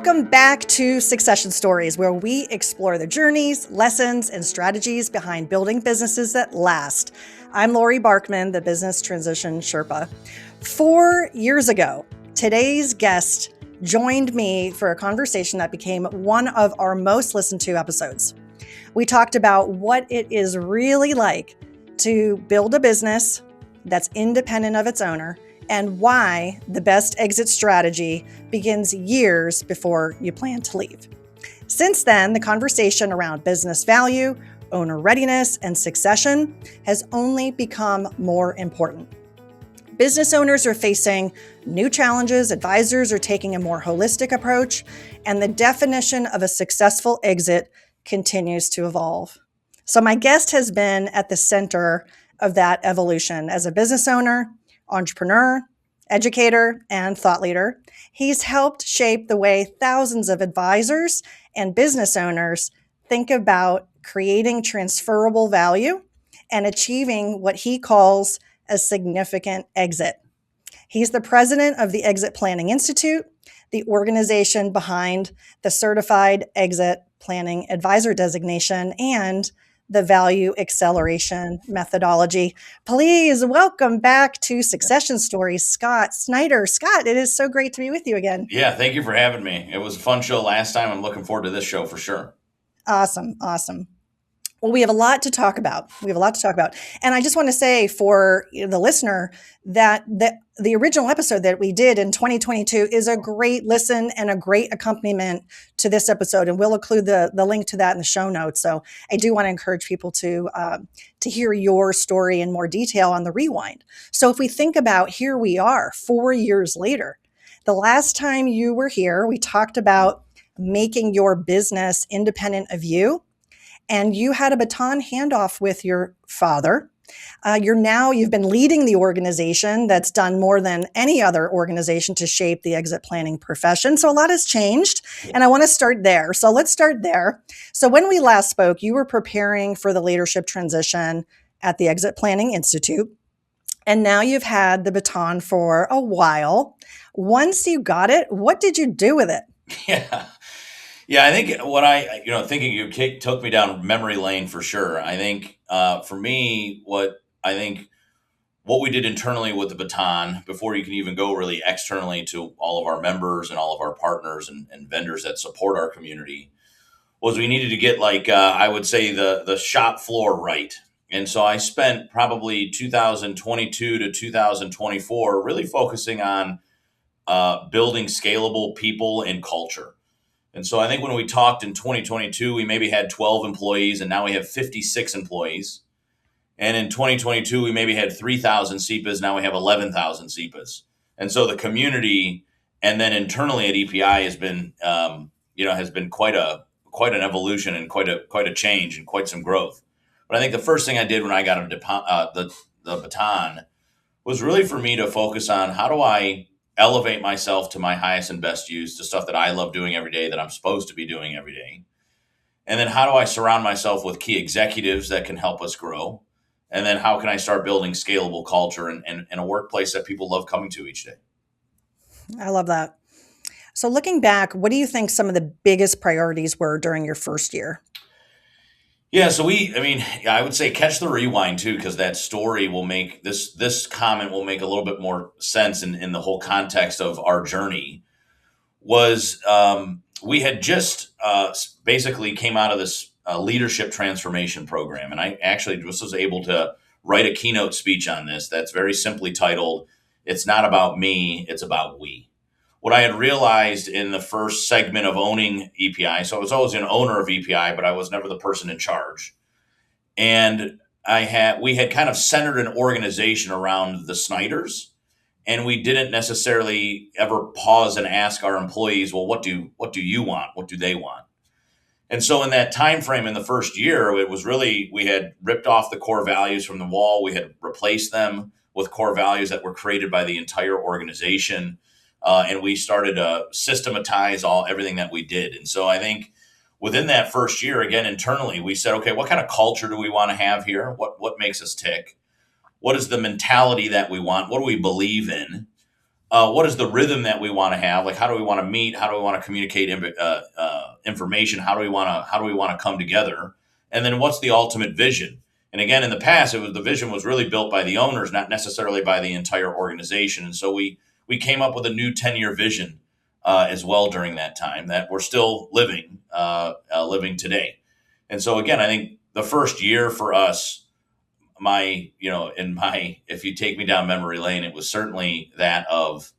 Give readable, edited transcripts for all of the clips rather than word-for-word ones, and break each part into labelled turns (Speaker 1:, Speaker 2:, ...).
Speaker 1: Welcome back to Succession Stories, where we explore the journeys, lessons, and strategies behind building businesses that last. I'm Laurie Barkman, the Business Transition Sherpa. 4 years ago, today's guest joined me for a conversation that became one of our most listened to episodes. We talked about what it is really like to build a business that's independent of its owner, and why the best exit strategy begins years before you plan to leave. Since then, the conversation around business value, owner readiness, and succession has only become more important. Business owners are facing new challenges, advisors are taking a more holistic approach, and the definition of a successful exit continues to evolve. So my guest has been at the center of that evolution as a business owner, entrepreneur, educator, and thought leader. He's helped shape the way thousands of advisors and business owners think about creating transferable value and achieving what he calls a significant exit. He's the president of the Exit Planning Institute, the organization behind the Certified Exit Planning Advisor designation, and the value acceleration methodology. Please welcome back to Succession Stories, Scott Snider. Scott, it is so great to be with you again.
Speaker 2: Yeah, thank you for having me. It was a fun show last time. I'm looking forward to this show for sure.
Speaker 1: Awesome. Well, we have a lot to talk about. And I just want to say for the listener that the original episode that we did in 2022 is a great listen and a great accompaniment to this episode. And we'll include the link to that in the show notes. So I do want to encourage people to hear your story in more detail on the rewind. So if we think about here we are 4 years later, the last time you were here, we talked about making your business independent of you. And you had a baton handoff with your father. You've been leading the organization that's done more than any other organization to shape the exit planning profession. So a lot has changed, and I want to start there. So let's start there. So when we last spoke, you were preparing for the leadership transition at the Exit Planning Institute, and now you've had the baton for a while. Once you got it, what did you do with it?
Speaker 2: Yeah, I think thinking you took me down memory lane for sure. I think for me, what we did internally with the baton before you can even go really externally to all of our members and all of our partners and vendors that support our community was we needed to get I would say the shop floor right. And so I spent probably 2022 to 2024 really focusing on building scalable people and culture. And so I think when we talked in 2022, we maybe had 12 employees, and now we have 56 employees. And in 2022, we maybe had 3,000 CEPAs. Now we have 11,000 CEPAs. And so the community, and then internally at EPI has been quite an evolution and quite a change and quite some growth. But I think the first thing I did when I got the baton was really for me to focus on how do I elevate myself to my highest and best use, to stuff that I love doing every day, that I'm supposed to be doing every day. And then how do I surround myself with key executives that can help us grow? And then how can I start building scalable culture and a workplace that people love coming to each day?
Speaker 1: I love that. So looking back, what do you think some of the biggest priorities were during your first year?
Speaker 2: Yeah, so I would say catch the rewind too, because that story will make this comment will make a little bit more sense in the whole context of our journey. We had just basically came out of this leadership transformation program, and I actually was able to write a keynote speech on this that's very simply titled, "It's not about me, it's about we." What I had realized in the first segment of owning EPI, so I was always an owner of EPI, but I was never the person in charge. And we had kind of centered an organization around the Sniders, and we didn't necessarily ever pause and ask our employees, well, what do you want? What do they want? And so in that time frame in the first year, it was really, we had ripped off the core values from the wall. We had replaced them with core values that were created by the entire organization. And we started to systematize everything that we did. And so I think within that first year, again, internally, we said, okay, what kind of culture do we want to have here? What makes us tick? What is the mentality that we want? What do we believe in? what is the rhythm that we want to have? Like, how do we want to meet? How do we want to communicate information? How do we want to come together? And then what's the ultimate vision? And again, in the past, the vision was really built by the owners, not necessarily by the entire organization. And so we came up with a new 10-year vision as well during that time that we're still living today. And so again, I think the first year for us, if you take me down memory lane, it was certainly that of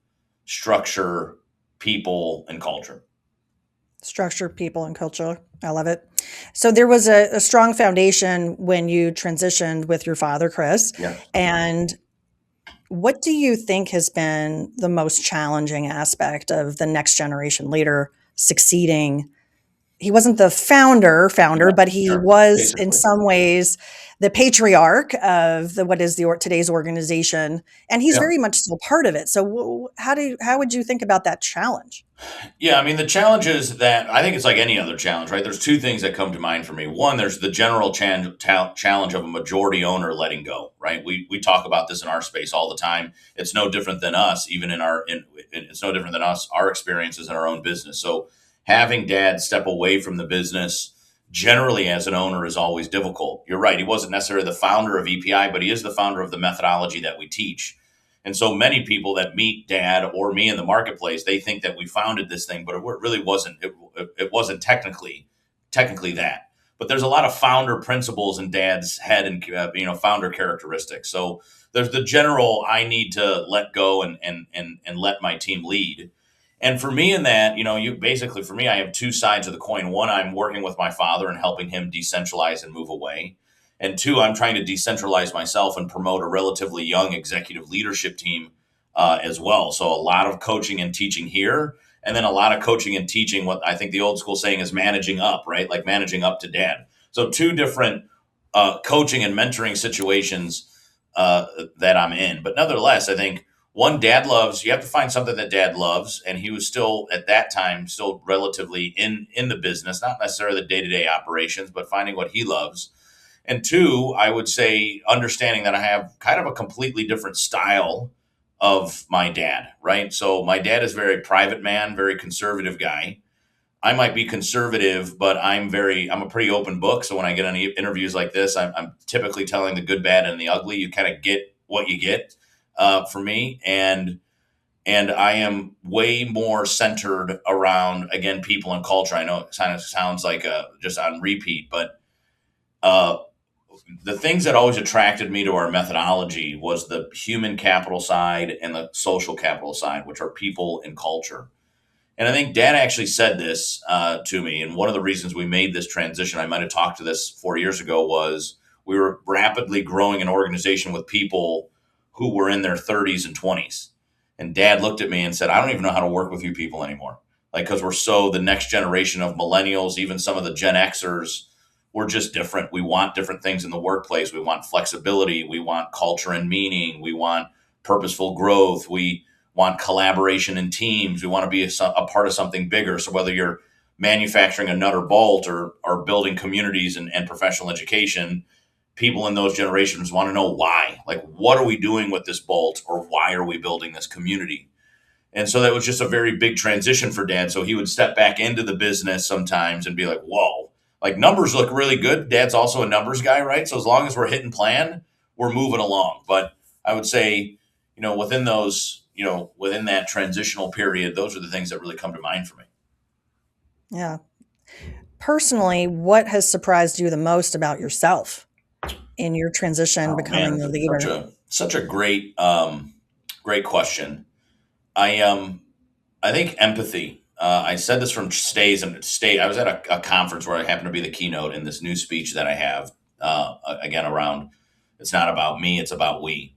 Speaker 2: structure, people, and culture.
Speaker 1: Structure, people, and culture. I love it. So there was a strong foundation when you transitioned with your father, Chris.
Speaker 2: Yeah.
Speaker 1: And what do you think has been the most challenging aspect of the next generation leader succeeding? He wasn't the founder,
Speaker 2: Yeah,
Speaker 1: but he
Speaker 2: sure.
Speaker 1: was in
Speaker 2: Basically.
Speaker 1: some ways the patriarch of today's organization, and he's
Speaker 2: Yeah.
Speaker 1: very much still part of it. So, how would you think about that challenge?
Speaker 2: Yeah, I mean, the challenge is that I think it's like any other challenge, right? There's two things that come to mind for me. One, there's the general challenge of a majority owner letting go, right? We talk about this in our space all the time. It's no different than us, even it's no different than us, our experiences in our own business. So having dad step away from the business generally as an owner is always difficult. You're right. He wasn't necessarily the founder of EPI, but he is the founder of the methodology that we teach. And so many people that meet dad or me in the marketplace, they think that we founded this thing, but it really wasn't. It wasn't technically that. But there's a lot of founder principles in dad's head and founder characteristics. So there's the general I need to let go and let my team lead. And for me in that, for me, I have two sides of the coin. One, I'm working with my father and helping him decentralize and move away. And two, I'm trying to decentralize myself and promote a relatively young executive leadership team as well. So a lot of coaching and teaching here, and then a lot of coaching and teaching what I think the old school saying is managing up, right? Like managing up to dad. So two different coaching and mentoring situations that I'm in. But nonetheless, I think one, dad loves, you have to find something that dad loves. And he was still at that time, still relatively in the business, not necessarily the day-to-day operations, but finding what he loves. And two, I would say understanding that I have kind of a completely different style of my dad, right? So my dad is very private man, very conservative guy. I might be conservative, but I'm a pretty open book. So when I get on interviews like this, I'm typically telling the good, bad, and the ugly. You kind of get what you get for me, and I am way more centered around again people and culture. I know it kind of sounds like just on repeat, but uh, the things that always attracted me to our methodology was the human capital side and the social capital side, which are people and culture. And I think dad actually said this to me. And one of the reasons we made this transition, I might have talked to this 4 years ago, was we were rapidly growing an organization with people who were in their 30s and 20s. And dad looked at me and said, I don't even know how to work with you people anymore. Like, because we're so the next generation of millennials, even some of the Gen Xers, we're just different. We want different things in the workplace. We want flexibility. We want culture and meaning. We want purposeful growth. We want collaboration in teams. We want to be a part of something bigger. So whether you're manufacturing a nut or bolt or building communities and professional education, people in those generations want to know why. Like, what are we doing with this bolt, or why are we building this community? And so that was just a very big transition for dad. So he would step back into the business sometimes and be like, whoa, like numbers look really good. Dad's also a numbers guy, right? So as long as we're hitting plan, we're moving along. But I would say, within that transitional period, those are the things that really come to mind for me.
Speaker 1: Yeah. Personally, what has surprised you the most about yourself in your transition
Speaker 2: Oh man,
Speaker 1: becoming the leader?
Speaker 2: such a great question. I think empathy. I said this from stays and stay. I was at a conference where I happened to be the keynote in this new speech that I have again around. It's not about me; it's about we.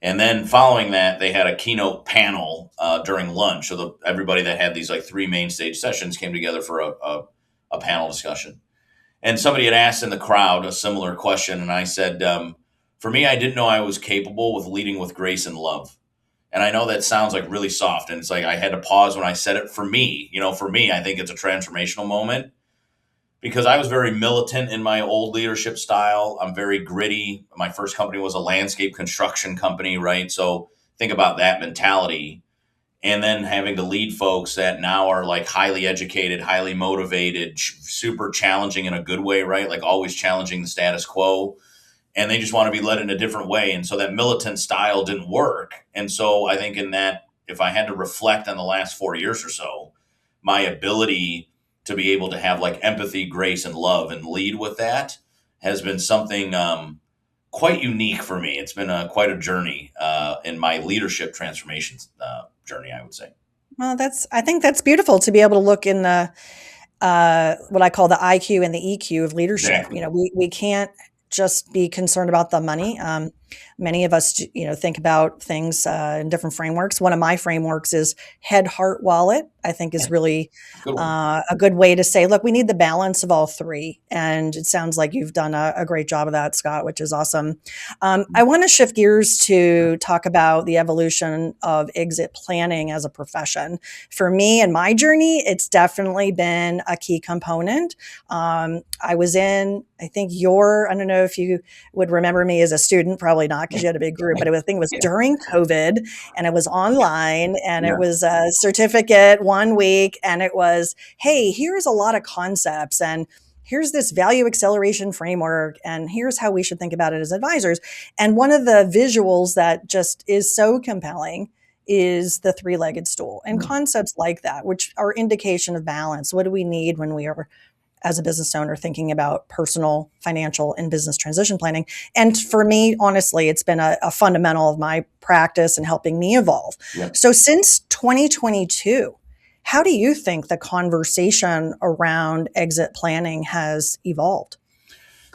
Speaker 2: And then following that, they had a keynote panel during lunch. So everybody that had these like three main stage sessions came together for a panel discussion. And somebody had asked in the crowd a similar question, and I said, "For me, I didn't know I was capable with leading with grace and love." And I know that sounds like really soft, and it's like I had to pause when I said it. For me, I think it's a transformational moment because I was very militant in my old leadership style. I'm very gritty. My first company was a landscape construction company, right? So think about that mentality. and then having to lead folks that now are like highly educated, highly motivated, super challenging in a good way, right? Like always challenging the status quo. And they just want to be led in a different way. And so that militant style didn't work. And so I think in that, if I had to reflect on the last 4 years or so, my ability to be able to have like empathy, grace, and love and lead with that has been something quite unique for me. It's been quite a journey in my leadership transformation journey, I would say.
Speaker 1: Well, I think that's beautiful to be able to look in the what I call the IQ and the EQ of leadership.
Speaker 2: Exactly.
Speaker 1: We can't just be concerned about the money. Many of us, think about things in different frameworks. One of my frameworks is head, heart, wallet. I think is really
Speaker 2: Good one.
Speaker 1: a good way to say, look, we need the balance of all three. And it sounds like you've done a great job of that, Scott, which is awesome. I want to shift gears to talk about the evolution of exit planning as a profession. For me and my journey, it's definitely been a key component. I was in, I think I don't know if you would remember me as a student, probably not because you had a big group, but I think it was
Speaker 2: Yeah.
Speaker 1: during COVID and it was online and
Speaker 2: Yeah.
Speaker 1: it was a certificate 1 week and it was, hey, here's a lot of concepts and here's this value acceleration framework and here's how we should think about it as advisors. And one of the visuals that just is so compelling is the three-legged stool and concepts like that, which are indication of balance. What do we need when we are as a business owner thinking about personal, financial, and business transition planning? And for me, honestly, it's been a fundamental of my practice and helping me evolve.
Speaker 2: Yeah.
Speaker 1: So since 2022, how do you think the conversation around exit planning has evolved?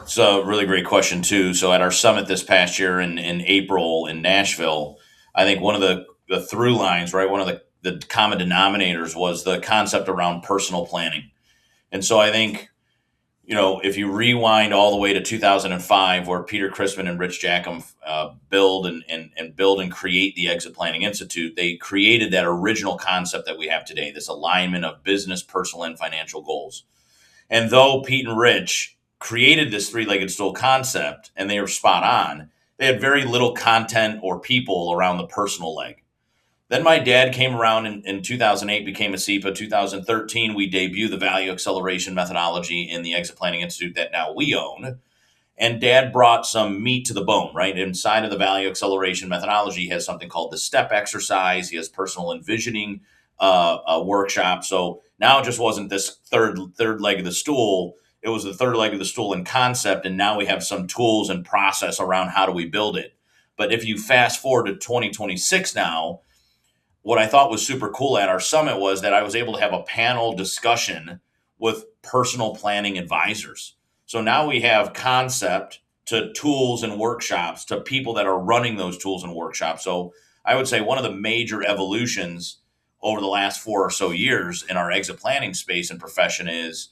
Speaker 2: It's a really great question too. So at our summit this past year in April in Nashville, I think one of the through lines, right, one of the common denominators was the concept around personal planning. And so I think, if you rewind all the way to 2005, where Peter Crispin and Rich Jackham build and create the Exit Planning Institute, they created that original concept that we have today, this alignment of business, personal, and financial goals. And though Pete and Rich created this three-legged stool concept and they were spot on, they had very little content or people around the personal leg. Then my dad came around in 2008, became a CEPA. 2013, we debuted the value acceleration methodology in the Exit Planning Institute that now we own. And dad brought some meat to the bone, right? Inside of the value acceleration methodology, he has something called the step exercise. He has personal envisioning workshop. So now it just wasn't this third leg of the stool. It was the third leg of the stool in concept. And now we have some tools and process around how do we build it. But if you fast forward to 2026 now, what I thought was super cool at our summit was that I was able to have a panel discussion with personal planning advisors. So now we have concept to tools and workshops to people that are running those tools and workshops. So I would say one of the major evolutions over the last 4 or so years in our exit planning space and profession is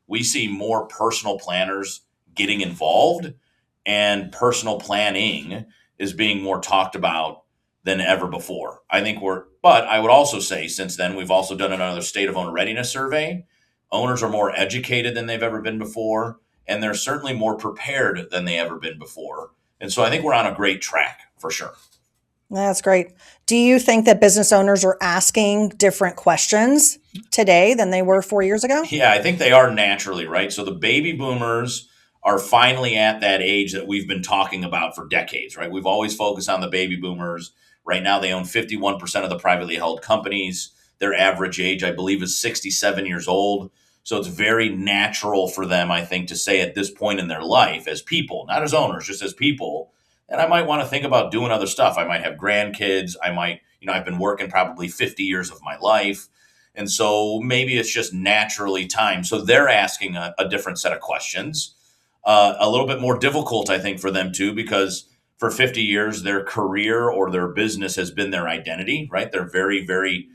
Speaker 2: we see more personal planners getting involved, and personal planning is being more talked about than ever before. But I would also say since then, we've also done another state of owner readiness survey. Owners are more educated than they've ever been before, and they're certainly more prepared than they ever been before. And so I think we're on a great track for sure.
Speaker 1: That's great. Do you think that business owners are asking different questions today than they were 4 years ago?
Speaker 2: Yeah, I think they are naturally, right? So the baby boomers are finally at that age that we've been talking about for decades, right? We've always focused on the baby boomers. Right now, they own 51% of the privately held companies. Their average age, I believe, is 67 years old. So it's very natural for them, I think, to say at this point in their life, as people, not as owners, just as people, and I might want to think about doing other stuff. I might have grandkids. I've been working probably 50 years of my life. And so maybe it's just naturally time. So they're asking a different set of questions, a little bit more difficult, I think, for them too, because for 50 years, their career or their business has been their identity, right? They're very, very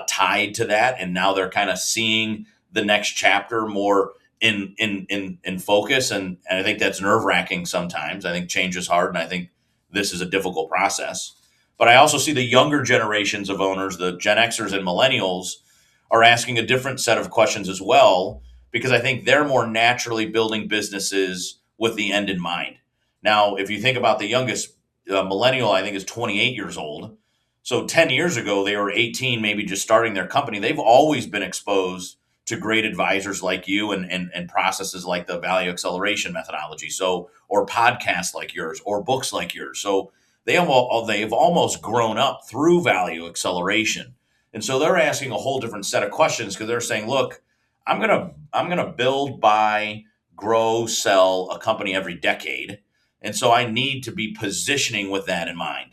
Speaker 2: tied to that. And now they're kind of seeing the next chapter more in focus. And I think that's nerve wracking sometimes. I think change is hard. And I think this is a difficult process. But I also see the younger generations of owners, the Gen Xers and Millennials, are asking a different set of questions as well, because I think they're more naturally building businesses with the end in mind. Now, if you think about the youngest millennial, I think is 28 years old. So 10 years ago, they were 18, maybe just starting their company. They've always been exposed to great advisors like you and processes like the value acceleration methodology. So, or podcasts like yours or books like yours. So they've almost grown up through value acceleration. And so they're asking a whole different set of questions because they're saying, look, I'm gonna build, buy, grow, sell a company every decade. And so I need to be positioning with that in mind.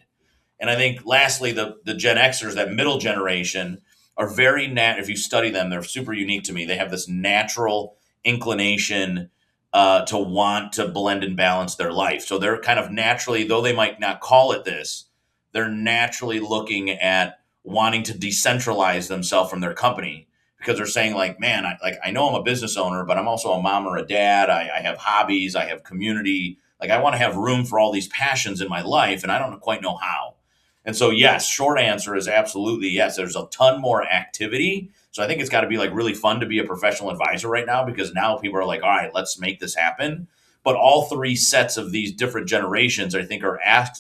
Speaker 2: And I think lastly, the Gen Xers, that middle generation, are very if you study them, they're super unique to me. They have this natural inclination to want to blend and balance their life. So they're kind of naturally, though they might not call it this, they're naturally looking at wanting to decentralize themselves from their company because they're saying like, man, I know I'm a business owner, but I'm also a mom or a dad. I have hobbies, I have community. Like I want to have room for all these passions in my life, and I don't quite know how. And so, yes, short answer is absolutely yes. There's a ton more activity. So I think it's got to be like really fun to be a professional advisor right now because now people are like, all right, let's make this happen. But all three sets of these different generations, I think, are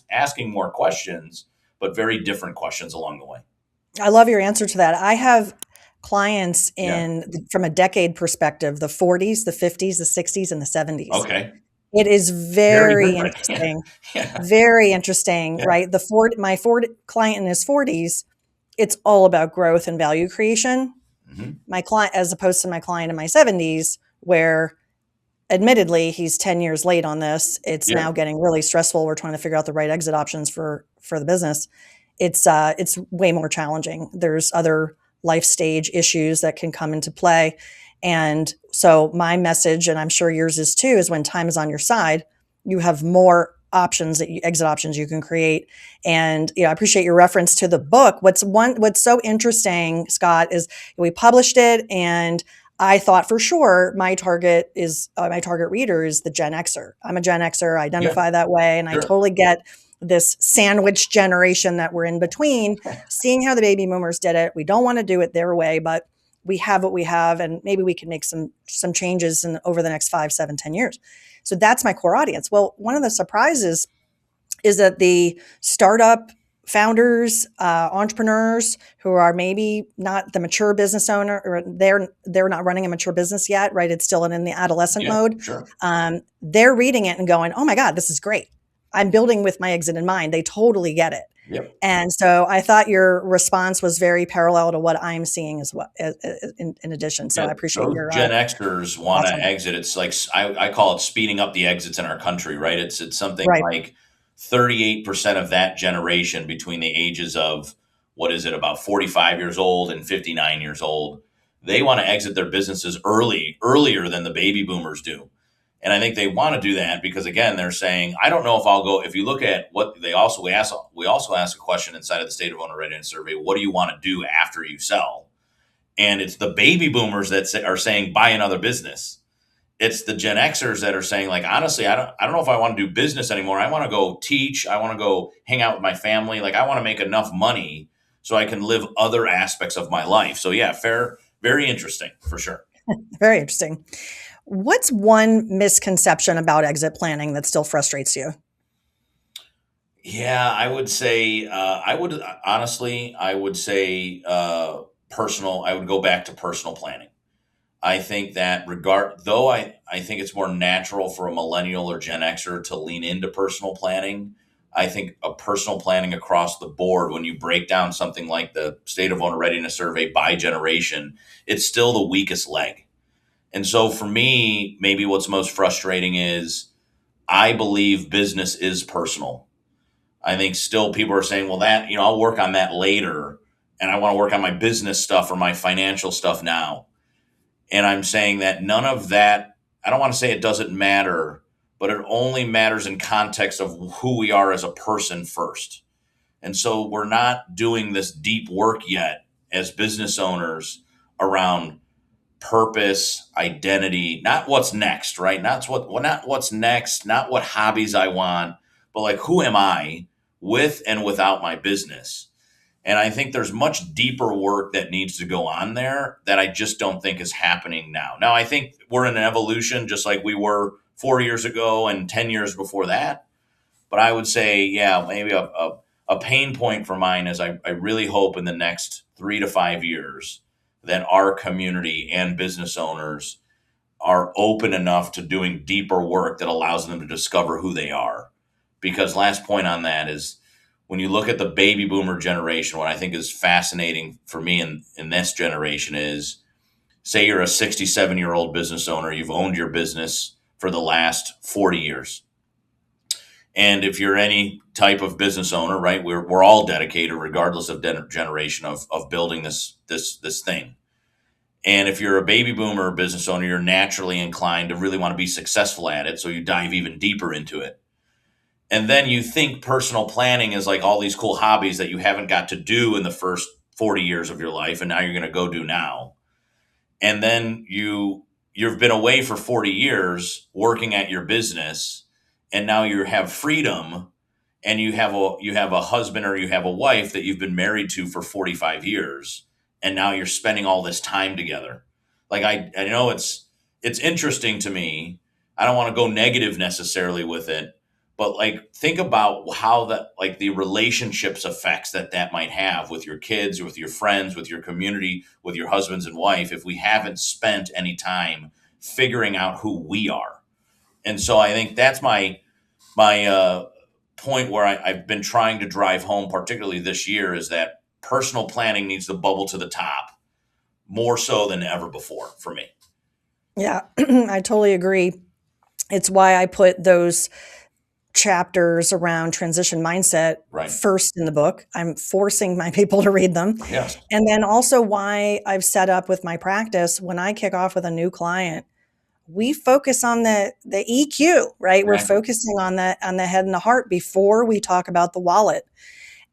Speaker 2: asking more questions, but very different questions along the way.
Speaker 1: I love your answer to that. I have clients
Speaker 2: Yeah.
Speaker 1: from a decade perspective, the 40s, the 50s, the 60s, and the 70s.
Speaker 2: Okay.
Speaker 1: It is
Speaker 2: Very
Speaker 1: very
Speaker 2: different. Yeah.
Speaker 1: interesting.
Speaker 2: Yeah.
Speaker 1: Very interesting,
Speaker 2: Yeah.
Speaker 1: right? My Ford client in his 40s, it's all about growth and value creation.
Speaker 2: Mm-hmm.
Speaker 1: My client, as opposed to my client in my 70s, where admittedly he's 10 years late on this. It's
Speaker 2: Yeah.
Speaker 1: now getting really stressful. We're trying to figure out the right exit options for the business. It's way more challenging. There's other life stage issues that can come into play. And so my message, and I'm sure yours is too, is when time is on your side, you have more options exit options you can create. And I appreciate your reference to the book. What's so interesting, Scott, is we published it, and I thought for sure my target reader is the Gen Xer. I'm a Gen Xer, I
Speaker 2: Yeah.
Speaker 1: identify that way, and I
Speaker 2: Sure.
Speaker 1: totally get this sandwich generation that we're in between, seeing how the baby boomers did it. We don't want to do it their way, but we have what we have, and maybe we can make some changes over the next 5, 7, 10 years. So that's my core audience. Well, one of the surprises is that the startup founders, entrepreneurs who are maybe not the mature business owner, or they're not running a mature business yet, right? It's still in the adolescent
Speaker 2: Yeah.
Speaker 1: mode.
Speaker 2: Sure.
Speaker 1: They're reading it and going, "Oh my God, this is great. I'm building with my exit in mind." They totally get it.
Speaker 2: Yep.
Speaker 1: And so I thought your response was very parallel to what I'm seeing as well, in addition. So
Speaker 2: Yeah,
Speaker 1: I appreciate
Speaker 2: those
Speaker 1: your
Speaker 2: Gen Xers want to
Speaker 1: awesome.
Speaker 2: exit. It's like I call it speeding up the exits in our country, right? It's something
Speaker 1: Right.
Speaker 2: like 38% of that generation between the ages of what is it, about 45 years old and 59 years old. They want to exit their businesses earlier than the baby boomers do. And I think they want to do that because again, they're saying, I don't know if I'll go. If you look at what we also ask a question inside of the State of Owner Readiness Survey, what do you want to do after you sell? And it's the baby boomers that are saying buy another business. It's the Gen Xers that are saying like, honestly, I don't know if I want to do business anymore. I want to go teach. I want to go hang out with my family. Like I want to make enough money so I can live other aspects of my life. So yeah, very interesting for sure.
Speaker 1: Very interesting. What's one misconception about exit planning that still frustrates you?
Speaker 2: Yeah, I would say I would say personal. I would go back to personal planning. I think that I think it's more natural for a millennial or Gen Xer to lean into personal planning. I think a personal planning across the board, when you break down something like the State of Owner Readiness Survey by generation, it's still the weakest leg. And so for me, maybe what's most frustrating is I believe business is personal. I think still people are saying, well, I'll work on that later. And I want to work on my business stuff or my financial stuff now. And I'm saying that none of that, I don't want to say it doesn't matter, but it only matters in context of who we are as a person first. And so we're not doing this deep work yet as business owners around purpose, identity, not what's next, right? Not what's next, not what hobbies I want, but like who am I with and without my business? And I think there's much deeper work that needs to go on there that I just don't think is happening now. Now, I think we're in an evolution just like we were 4 years ago and 10 years before that. But I would say, yeah, maybe a a pain point for mine is I really hope in the next 3 to 5 years that our community and business owners are open enough to doing deeper work that allows them to discover who they are. Because last point on that is when you look at the baby boomer generation, what I think is fascinating for me in this generation is, say you're a 67-year-old business owner, you've owned your business for the last 40 years. And if you're any type of business owner, right, we're all dedicated, regardless of generation, of building this thing. And if you're a baby boomer business owner, you're naturally inclined to really want to be successful at it. So you dive even deeper into it. And then you think personal planning is like all these cool hobbies that you haven't got to do in the first 40 years of your life. And now you're going to go do now. And then you've been away for 40 years working at your business. And now you have freedom, and you have a husband or you have a wife that you've been married to for 45 years. And now you're spending all this time together. Like I know it's interesting to me. I don't want to go negative necessarily with it, but like think about how that, like the relationships effects that might have with your kids, with your friends, with your community, with your husbands and wife, if we haven't spent any time figuring out who we are. And so I think that's my point where I've been trying to drive home, particularly this year, is that personal planning needs to bubble to the top more so than ever before for me.
Speaker 1: Yeah, I totally agree. It's why I put those chapters around transition mindset
Speaker 2: Right.
Speaker 1: first in the book. I'm forcing my people to read them.
Speaker 2: Yes.
Speaker 1: And then also why I've set up with my practice, when I kick off with a new client, we focus on the EQ, right? We're
Speaker 2: Exactly.
Speaker 1: focusing on the head and the heart before we talk about the wallet.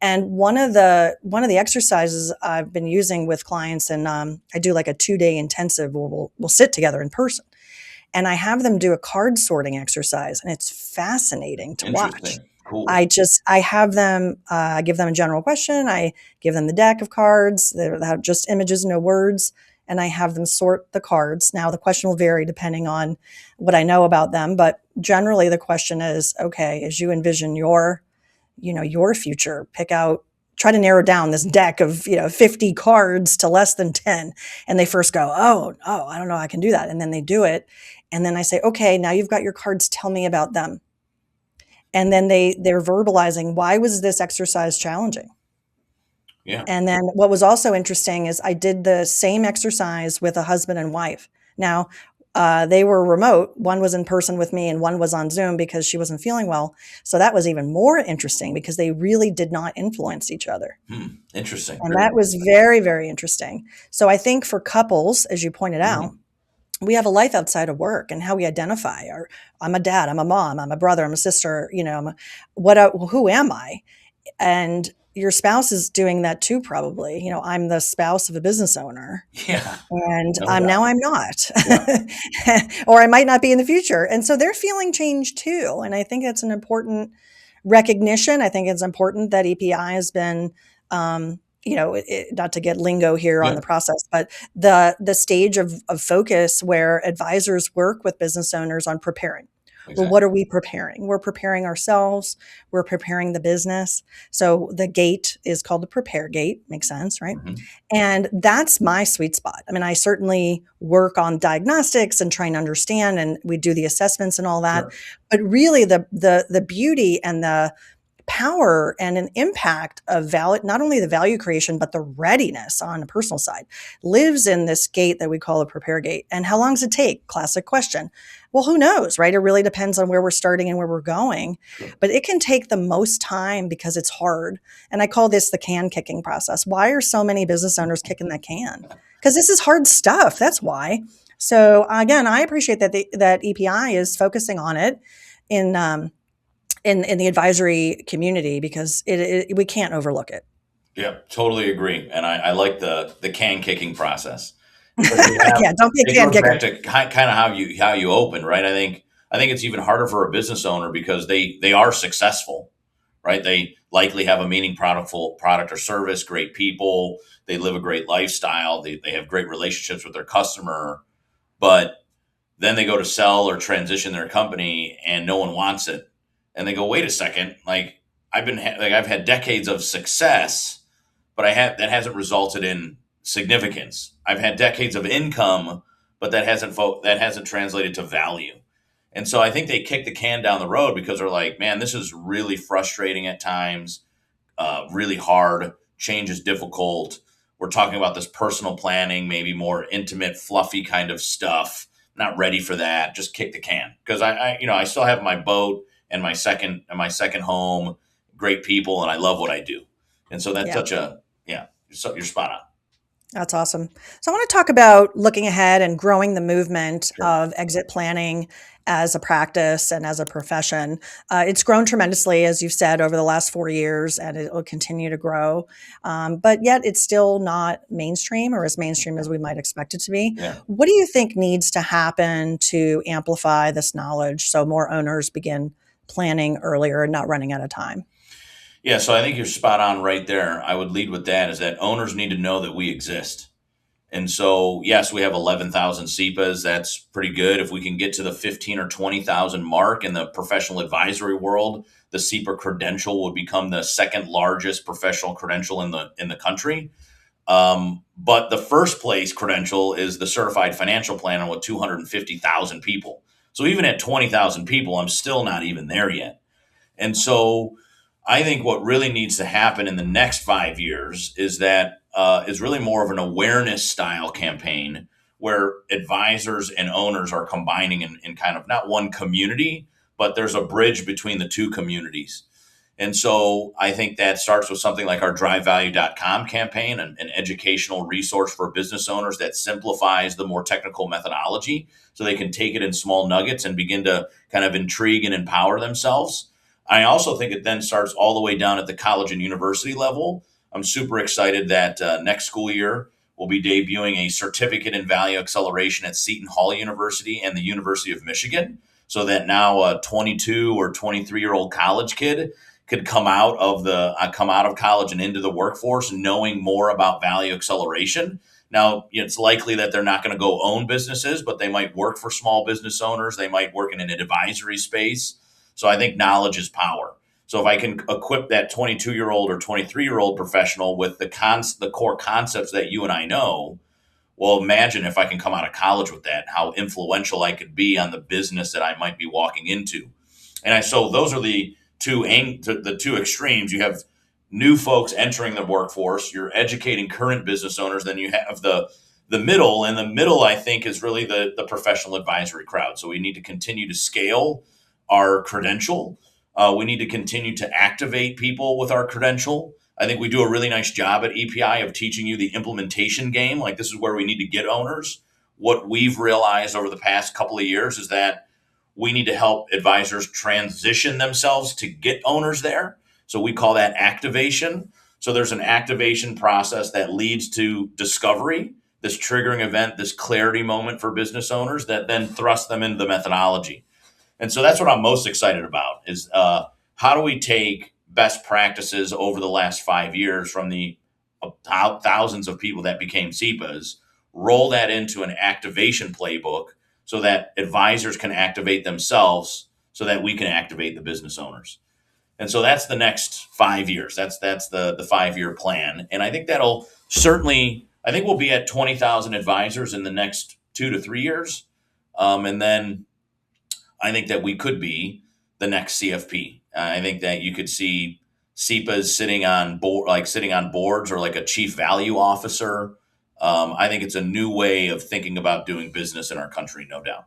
Speaker 1: And one of the exercises I've been using with clients, and I do like a 2-day intensive where we'll sit together in person, and I have them do a card sorting exercise, and it's fascinating to watch.
Speaker 2: Interesting. Cool.
Speaker 1: I have them give them a general question. I give them the deck of cards that have just images, no words, and I have them sort the cards. Now the question will vary depending on what I know about them, but generally the question is, okay, as you envision your future, try to narrow down this deck of 50 cards to less than 10. And they first go, oh, I don't know, I can do that. And then they do it. And then I say, okay, now you've got your cards, tell me about them. And then they're verbalizing, why was this exercise challenging?
Speaker 2: Yeah.
Speaker 1: And then what was also interesting is I did the same exercise with a husband and wife. Now, they were remote. One was in person with me and one was on Zoom because she wasn't feeling well. So that was even more interesting because they really did not influence each other.
Speaker 2: Interesting.
Speaker 1: And that was very, very interesting. So I think for couples, as you pointed out, we have a life outside of work and how we identify. I'm a dad, I'm a mom, I'm a brother, I'm a sister, who am I? And your spouse is doing that too, probably. I'm the spouse of a business owner.
Speaker 2: Yeah.
Speaker 1: And
Speaker 2: No
Speaker 1: I'm not.
Speaker 2: Yeah.
Speaker 1: Or I might not be in the future. And so they're feeling change too. And I think it's an important recognition. I think it's important that EPI has been, not to get lingo here on the process, but the stage of focus where advisors work with business owners on preparing.
Speaker 2: Exactly.
Speaker 1: Well, what are we preparing? We're preparing ourselves. We're preparing the business. So the gate is called the prepare gate. Makes sense, right? And that's my sweet spot. I mean, I certainly work on diagnostics and trying to understand, and we do the assessments and all that. Sure. But really the beauty and the power and an impact of not only the value creation, but the readiness on a personal side lives in this gate that we call a prepare gate. And how long does it take? Classic question. Well, who knows, right? It really depends on where we're starting and where we're going, but it can take the most time because it's hard. And I call this the can kicking process. Why are so many business owners kicking that can? Because this is hard stuff. That's why. So again, I appreciate that that EPI is focusing on it in the advisory community because we can't overlook it.
Speaker 2: Yeah, totally agree. And I like the can kicking process.
Speaker 1: Yeah, don't be a can kicker.
Speaker 2: Back to kind of how you open, right? I think it's even harder for a business owner because they are successful, right? They likely have a meaningful product or service, great people, they live a great lifestyle, they have great relationships with their customer, but then they go to sell or transition their company and no one wants it. And they go, wait a second, like I've had decades of success, but that hasn't resulted in significance. I've had decades of income, but that hasn't translated to value. And so I think they kick the can down the road because they're like, man, this is really frustrating at times, really hard. Change is difficult. We're talking about this personal planning, maybe more intimate, fluffy kind of stuff. Not ready for that. Just kick the can because I still have my boat and my second home, great people, and I love what I do. And so that's
Speaker 1: Yeah.
Speaker 2: such a yeah. So you're spot on.
Speaker 1: That's awesome. So I want to talk about looking ahead and growing the movement
Speaker 2: Sure.
Speaker 1: of exit planning as a practice and as a profession. It's grown tremendously, as you've said, over the last 4 years, and it will continue to grow. But yet it's still not mainstream or as mainstream as we might expect it to be.
Speaker 2: Yeah.
Speaker 1: What do you think needs to happen to amplify this knowledge so more owners begin planning earlier and not running out of time?
Speaker 2: Yeah, so I think you're spot on right there. I would lead with that is that owners need to know that we exist. And so, yes, we have 11,000 CEPAs. That's pretty good. If we can get to the 15 or 20,000 mark in the professional advisory world, the CEPA credential would become the second largest professional credential in the country. But the first place credential is the certified financial planner with 250,000 people. So even at 20,000 people, I'm still not even there yet. And so I think what really needs to happen in the next 5 years is really more of an awareness style campaign where advisors and owners are combining in kind of not one community, but there's a bridge between the two communities. And so I think that starts with something like our drivevalue.com campaign, an educational resource for business owners that simplifies the more technical methodology so they can take it in small nuggets and begin to kind of intrigue and empower themselves. I also think it then starts all the way down at the college and university level. I'm super excited that next school year we'll be debuting a certificate in value acceleration at Seton Hall University and the University of Michigan, so that now a 22 or 23-year-old college kid could come out of college and into the workforce knowing more about value acceleration. Now, it's likely that they're not going to go own businesses, but they might work for small business owners. They might work in an advisory space. So I think knowledge is power. So if I can equip that 22-year-old or 23-year-old professional with the core concepts that you and I know, well, imagine if I can come out of college with that, how influential I could be on the business that I might be walking into. So those are the two extremes. You have new folks entering the workforce. You're educating current business owners. Then you have the middle, and the middle I think is really the professional advisory crowd. So we need to continue to scale our credential. We need to continue to activate people with our credential. I think we do a really nice job at EPI of teaching you the implementation game. Like, this is where we need to get owners. What we've realized over the past couple of years is that we need to help advisors transition themselves to get owners there. So we call that activation. So there's an activation process that leads to discovery, this triggering event, this clarity moment for business owners that then thrust them into the methodology. And so that's what I'm most excited about is how do we take best practices over the last 5 years from the thousands of people that became CEPAs, roll that into an activation playbook so that advisors can activate themselves so that we can activate the business owners. And so that's the next 5 years. That's the 5 year plan. And I think I think we'll be at 20,000 advisors in the next 2 to 3 years. And then I think that we could be the next CFP. I think that you could see CEPAs sitting on boards or like a chief value officer. I think it's a new way of thinking about doing business in our country, no doubt.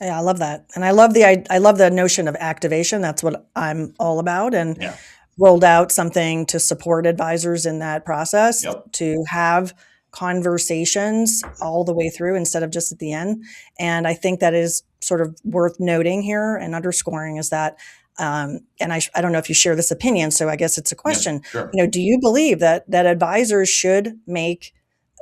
Speaker 1: Yeah, I love that. And I love the notion of activation. That's what I'm all about. And
Speaker 2: Yeah.
Speaker 1: rolled out something to support advisors in that process
Speaker 2: Yep.
Speaker 1: to have conversations all the way through instead of just at the end. And I think that is sort of worth noting here and underscoring is that, and I don't know if you share this opinion, so I guess it's a
Speaker 2: Yeah.
Speaker 1: question.
Speaker 2: Sure.
Speaker 1: Do you believe that advisors should make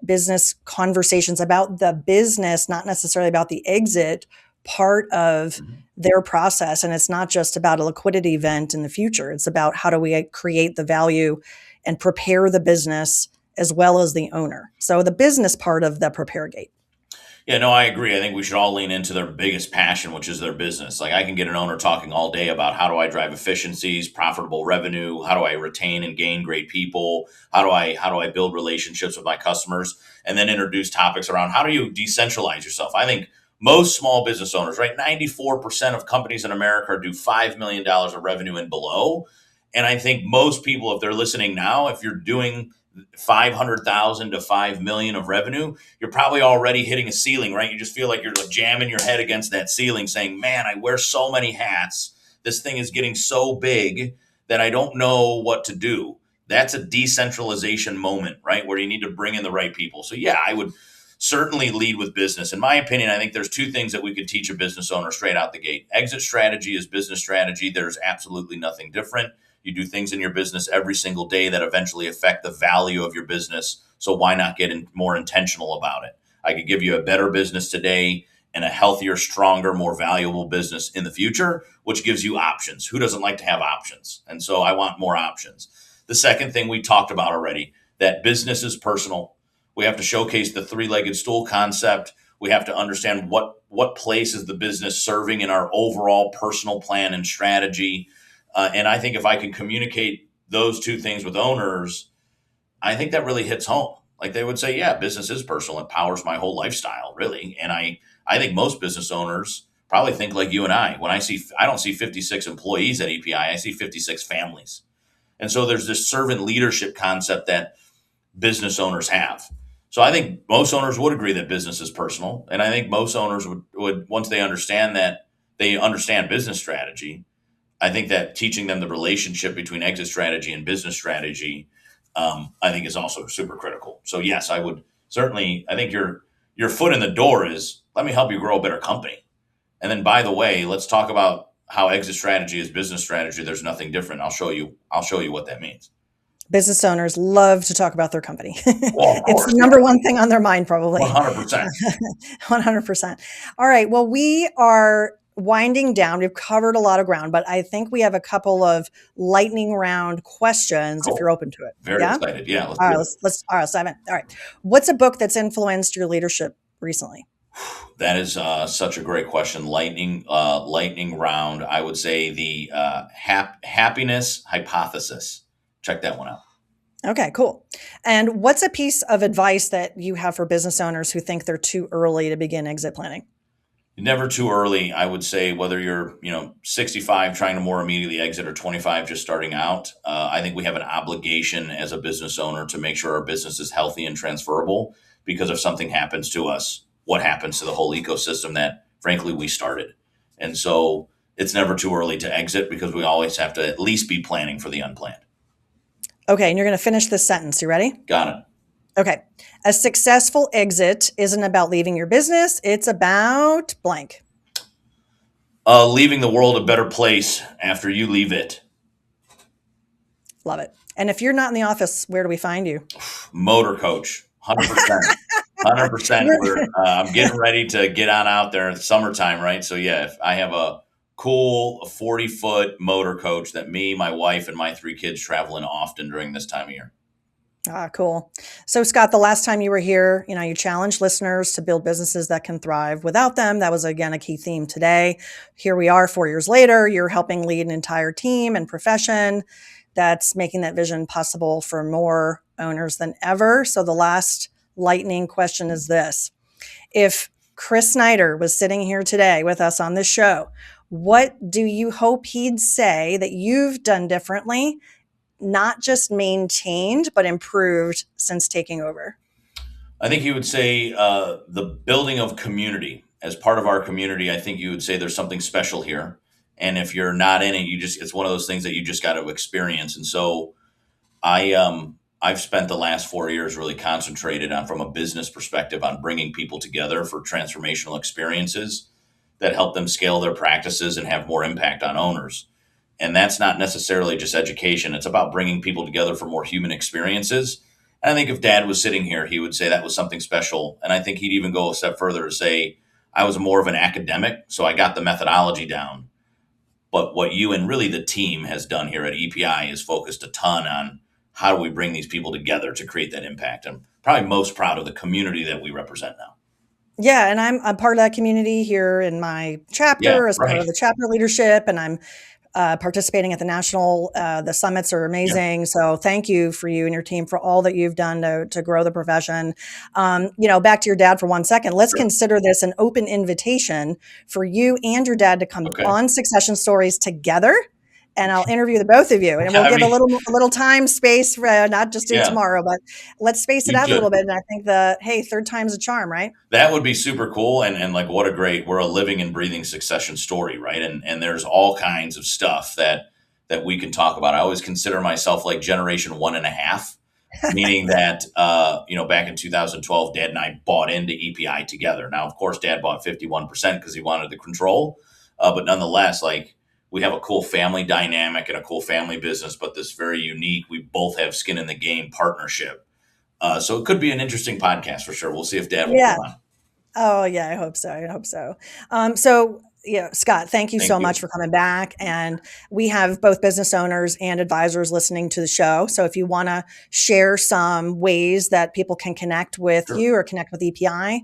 Speaker 1: business conversations about the business, not necessarily about the exit part of
Speaker 2: Mhm.
Speaker 1: their process? And it's not just about a liquidity event in the future. It's about how do we create the value and prepare the business as well as the owner. So the business part of the prepare gate.
Speaker 2: Yeah, no, I agree. I think we should all lean into their biggest passion, which is their business. Like I can get an owner talking all day about how do I drive efficiencies, profitable revenue, how do I retain and gain great people, how do I build relationships with my customers, and then introduce topics around how do you decentralize yourself. I think most small business owners, right, 94% of companies in America do $5 million of revenue and below. And I think most people, if they're listening now, if you're doing 500,000 to 5 million of revenue, you're probably already hitting a ceiling, right? You just feel like you're like jamming your head against that ceiling saying, man, I wear so many hats. This thing is getting so big that I don't know what to do. That's a decentralization moment, right? Where you need to bring in the right people. So yeah, I would certainly lead with business. In my opinion, I think there's two things that we could teach a business owner straight out the gate. Exit strategy is business strategy. There's absolutely nothing different. You do things in your business every single day that eventually affect the value of your business. So why not get more intentional about it? I could give you a better business today and a healthier, stronger, more valuable business in the future, which gives you options. Who doesn't like to have options? And so I want more options. The second thing we talked about already, that business is personal. We have to showcase the three-legged stool concept. We have to understand what place is the business serving in our overall personal plan and strategy. And I think if I can communicate those two things with owners, I think that really hits home. Like they would say, yeah, business is personal. It powers my whole lifestyle, really. And I think most business owners probably think like you and I. I don't see 56 employees at EPI. I see 56 families. And so there's this servant leadership concept that business owners have. So I think most owners would agree that business is personal. And I think most owners would once they understand that, they understand business strategy. I think that teaching them the relationship between exit strategy and business strategy, I think is also super critical. So yes, I would certainly. I think your foot in the door is let me help you grow a better company, and then by the way, let's talk about how exit strategy is business strategy. There's nothing different. I'll show you. I'll show you what that means.
Speaker 1: Business owners love to talk about their company.
Speaker 2: Well, of
Speaker 1: It's
Speaker 2: course,
Speaker 1: the
Speaker 2: yeah,
Speaker 1: number one thing on their mind, probably.
Speaker 2: 100%.
Speaker 1: 100%. All right. Well, we are winding down. We've covered a lot of ground, but I think we have a couple of lightning round questions if you're
Speaker 2: Cool.
Speaker 1: open to it.
Speaker 2: Very
Speaker 1: Yeah.
Speaker 2: excited. Yeah, let's
Speaker 1: All
Speaker 2: do
Speaker 1: right.
Speaker 2: it.
Speaker 1: Let's dive in. All right. What's a book that's influenced your leadership recently?
Speaker 2: That is such a great question. Lightning round. I would say the happiness hypothesis. Check that one out.
Speaker 1: Okay, cool. And what's a piece of advice that you have for business owners who think they're too early to begin exit planning?
Speaker 2: Never too early. I would say whether you're 65 trying to more immediately exit or 25 just starting out. I think we have an obligation as a business owner to make sure our business is healthy and transferable. Because if something happens to us, what happens to the whole ecosystem that frankly we started? And so it's never too early to exit because we always have to at least be planning for the unplanned.
Speaker 1: Okay, and you're going to finish this sentence. You ready?
Speaker 2: Got it.
Speaker 1: Okay. A successful exit isn't about leaving your business, it's about blank.
Speaker 2: Leaving the world a better place after you leave it.
Speaker 1: Love it. And if you're not in the office, where do we find you?
Speaker 2: Motor coach, 100%. 100%. I'm getting ready to get on out there. It's summertime, right? So yeah, if I have a cool 40-foot motor coach that me, my wife, and my three kids travel in often during this time of year.
Speaker 1: Ah, cool. So, Scott, the last time you were here, you challenged listeners to build businesses that can thrive without them. That was, again, a key theme today. Here we are 4 years later. You're helping lead an entire team and profession that's making that vision possible for more owners than ever. So the last lightning question is this. If Chris Snider was sitting here today with us on this show, what do you hope he'd say that you've done differently, not just maintained, but improved since taking over?
Speaker 2: I think you would say the building of community. As part of our community, I think you would say there's something special here. And if you're not in it, it's one of those things that you just got to experience. And so I've spent the last 4 years really concentrated on, from a business perspective, on bringing people together for transformational experiences that help them scale their practices and have more impact on owners. And that's not necessarily just education. It's about bringing people together for more human experiences. And I think if Dad was sitting here, he would say that was something special. And I think he'd even go a step further to say, I was more of an academic, so I got the methodology down. But what you and really the team has done here at EPI is focused a ton on how do we bring these people together to create that impact. I'm probably most proud of the community that we represent now.
Speaker 1: Yeah, and I'm part of that community here in my
Speaker 2: Yeah,
Speaker 1: chapter as part of
Speaker 2: right.
Speaker 1: the chapter leadership, and I'm participating at the national. The summits are
Speaker 2: Yeah,
Speaker 1: amazing. So thank you for you and your team for all that you've done to grow the profession. Back to your dad for 1 second. Let's
Speaker 2: sure.
Speaker 1: consider this an open invitation for you and your dad to come
Speaker 2: Okay.
Speaker 1: on Succession Stories together. And I'll interview the both of you, and we'll
Speaker 2: I
Speaker 1: give a
Speaker 2: mean,
Speaker 1: little time space for not just do
Speaker 2: yeah,
Speaker 1: tomorrow, but let's space it
Speaker 2: you
Speaker 1: out a
Speaker 2: should.
Speaker 1: little bit. And I think third time's a charm, right?
Speaker 2: That would be super cool, and like what a great, we're a living and breathing succession story, right? And there's all kinds of stuff that we can talk about. I always consider myself like generation one and a half, meaning that back in 2012, Dad and I bought into EPI together. Now, of course, Dad bought 51% because he wanted the control, but nonetheless, like we have a cool family dynamic and a cool family business, but this very unique. We both have skin in the game partnership. So it could be an interesting podcast for sure. We'll see if Dad will
Speaker 1: Yeah.
Speaker 2: come on.
Speaker 1: Oh, yeah, I hope so. I hope so. Scott, thank you
Speaker 2: Thank
Speaker 1: so much
Speaker 2: you.
Speaker 1: for coming back. And we have both business owners and advisors listening to the show. So if you want to share some ways that people can connect with
Speaker 2: Sure.
Speaker 1: you or connect with EPI,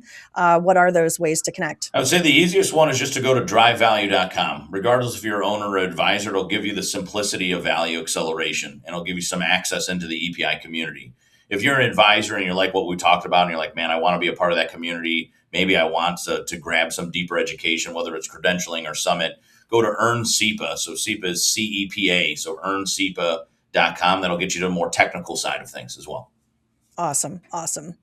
Speaker 1: what are those ways to connect?
Speaker 2: I would say the easiest one is just to go to drivevalue.com. Regardless if you're an owner or advisor, it'll give you the simplicity of value acceleration and it'll give you some access into the EPI community. If you're an advisor and you're like what we talked about and you're like, man, I want to be a part of that community, maybe I want to grab some deeper education, whether it's credentialing or summit, go to Earn CEPA. So CEPA is CEPA. So earncepa.com. That'll get you to the more technical side of things as well.
Speaker 1: Awesome. Awesome.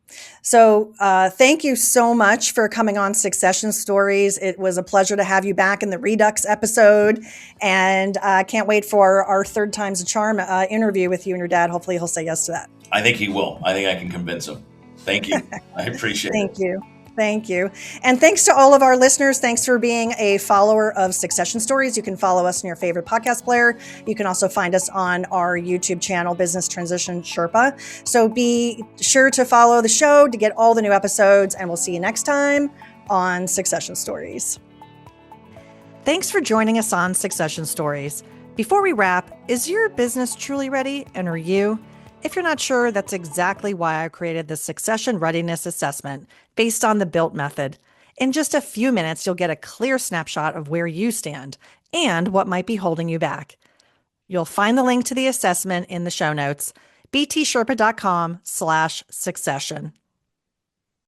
Speaker 1: So, thank you so much for coming on Succession Stories. It was a pleasure to have you back in the Redux episode. And I can't wait for our third time's a charm interview with you and your dad. Hopefully, he'll say yes to that.
Speaker 2: I think he will. I think I can convince him. Thank you. I appreciate it.
Speaker 1: Thank you. Thank you. And thanks to all of our listeners. Thanks for being a follower of Succession Stories. You can follow us in your favorite podcast player. You can also find us on our YouTube channel, Business Transition Sherpa. So be sure to follow the show to get all the new episodes, and we'll see you next time on Succession Stories. Thanks for joining us on Succession Stories. Before we wrap, is your business truly ready, and are you? If you're not sure, that's exactly why I created the Succession Readiness Assessment based on the BUILT method. In just a few minutes, you'll get a clear snapshot of where you stand and what might be holding you back. You'll find the link to the assessment in the show notes, btsherpa.com/succession.